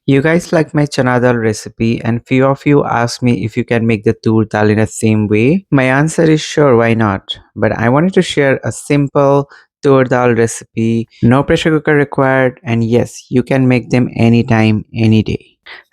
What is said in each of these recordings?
You guys like my chana dal recipe, and few of you asked me if you can make the toor dal in the same way. My answer is sure, why not? But I wanted to share a simple toor dal recipe, no pressure cooker required, and yes, you can make them anytime, any day.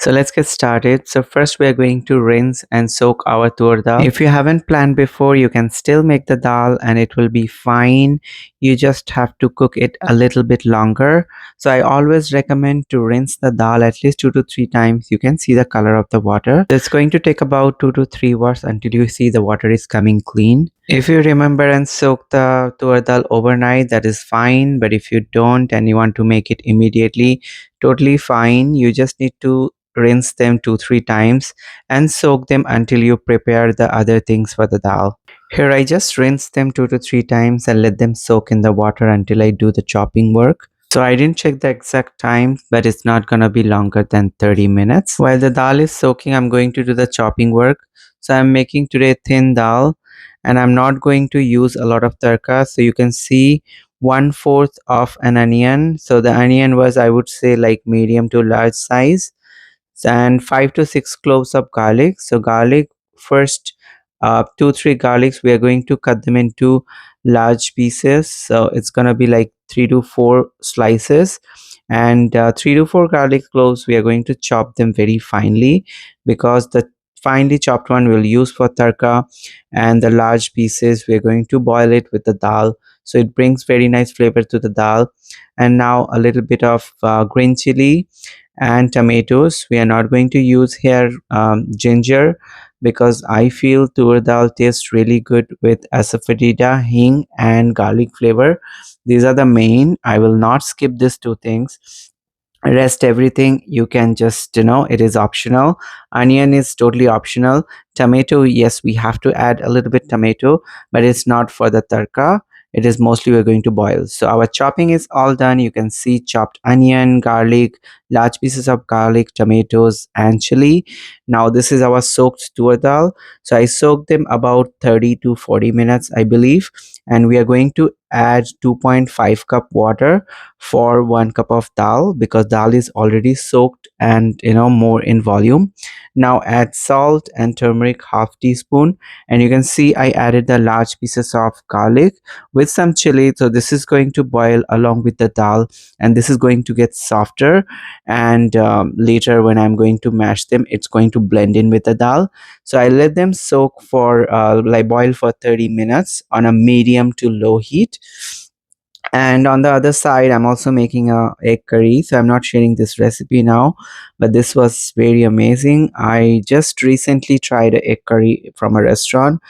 So let's get started. So first we are going to rinse and soak our toor dal. If you haven't planned before, you can still make the dal and it will be fine. You just have to cook it a little bit longer. So I always recommend to rinse the dal at least 2 to 3 times. You can see the color of the water. It's going to take about 2 to 3 hours until you see the water is coming clean. If you remember and soak the tur dal overnight, that is fine. But if you don't and you want to make it immediately, totally fine. You just need to rinse them 2 3 times and soak them until you prepare the other things for the dal. Here I just rinse them 2 to 3 times and let them soak in the water until I do the chopping work. So I didn't check the exact time, but it's not gonna be longer than 30 minutes. While the dal is soaking, I'm going to do the chopping work. So I'm making today thin dal and I'm not going to use a lot of tarka. So you can see 1/4 of an onion. So the onion was, I would say, like medium to large size, and 5 to 6 cloves of garlic. So garlic first, 2 3 garlics, we are going to cut them into large pieces. So it's gonna be like 3 to 4 slices, and 3 to 4 garlic cloves, we are going to chop them very finely because the finely chopped one we'll use for tarka, and the large pieces we're going to boil it with the dal, so it brings very nice flavor to the dal. And now a little bit of green chili and tomatoes. We are not going to use here ginger because I feel tur dal tastes really good with asafoetida, hing, and garlic flavor. These are the main. I will not skip these two things. Rest everything you can just, it is optional. Onion is totally optional. Tomato, yes, we have to add a little bit tomato, but it's not for the tarka. It is mostly we're going to boil. So our chopping is all done. You can see chopped onion, garlic, large pieces of garlic, tomatoes, and chili. Now this is our soaked tur dal. So I soaked them about 30 to 40 minutes, I believe, and we are going to add 2.5 cup water for 1 cup of dal because dal is already soaked and more in volume. Now add salt and turmeric half teaspoon, and you can see I added the large pieces of garlic with some chili. So this is going to boil along with the dal, and this is going to get softer, and later when I'm going to mash them, it's going to blend in with the dal. So I let them soak for like boil for 30 minutes on a medium to low heat. And on the other side, I'm also making a egg curry. So I'm not sharing this recipe now, but this was very amazing. I just recently tried a egg curry from a restaurant,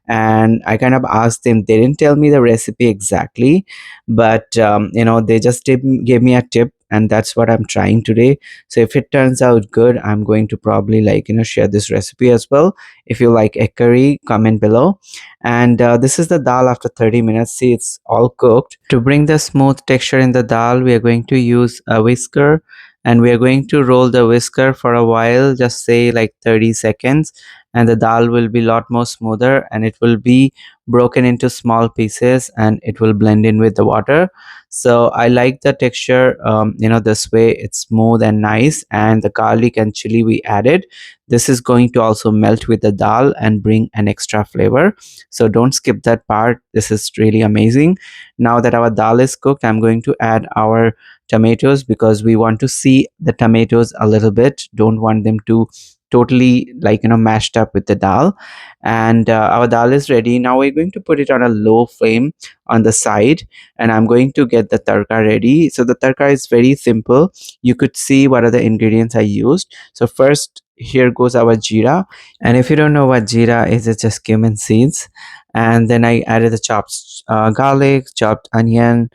and I kind of asked them. They didn't tell me the recipe exactly, but they just gave me a tip, and that's what I'm trying today. So if it turns out good, I'm going to probably share this recipe as well. If you like egg curry, comment below. And this is the dal after 30 minutes. See, it's all cooked. To bring the smooth texture in the dal, we are going to use a whisker, and we are going to roll the whisker for a while, just say like 30 seconds, and the dal will be a lot more smoother, and it will be broken into small pieces, and it will blend in with the water. So I like the texture, this way it's smooth and nice. And the garlic and chili we added, this is going to also melt with the dal and bring an extra flavor. So don't skip that part. This is really amazing. Now that our dal is cooked, I'm going to add our tomatoes because we want to see the tomatoes a little bit. Don't want them to totally mashed up with the dal. And our dal is ready. Now we're going to put it on a low flame on the side, and I'm going to get the tarka ready. So the tarka is very simple. You could see what are the ingredients I used. So first, here goes our jeera, and if you don't know what jeera is, it's just cumin seeds. And then I added the chopped garlic, chopped onion,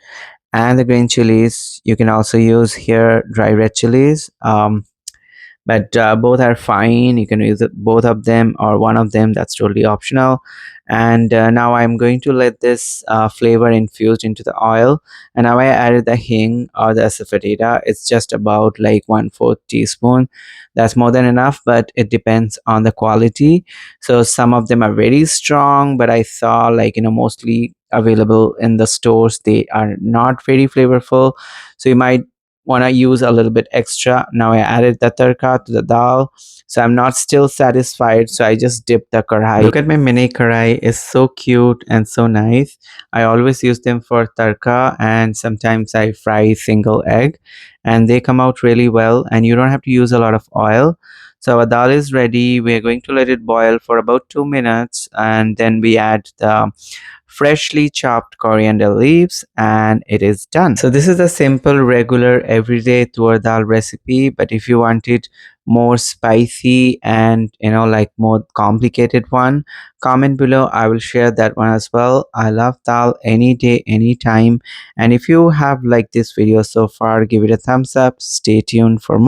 and the green chilies. You can also use here dry red chilies, but both are fine. You can use both of them or one of them, that's totally optional. And now I'm going to let this flavor infused into the oil. And now I added the hing or the asafoetida. It's just about like 1/4 teaspoon. That's more than enough, but it depends on the quality. So some of them are very strong, but I saw mostly available in the stores, they are not very flavorful. So you might want to use a little bit extra. Now I added the tarka to the dal, so I'm not still satisfied, so I just dipped the karai. Look at my mini karai, it's so cute and so nice. I always use them for tarka, and sometimes I fry single egg, and they come out really well, and you don't have to use a lot of oil. So our dal is ready. We're going to let it boil for about 2 minutes, and then we add the freshly chopped coriander leaves, and it is done. So this is a simple, regular, everyday Toor Dal recipe, but if you want it more spicy and like more complicated one, comment below. I will share that one as well. I love dal any day, anytime. And if you have liked this video so far, give it a thumbs up. Stay tuned for more.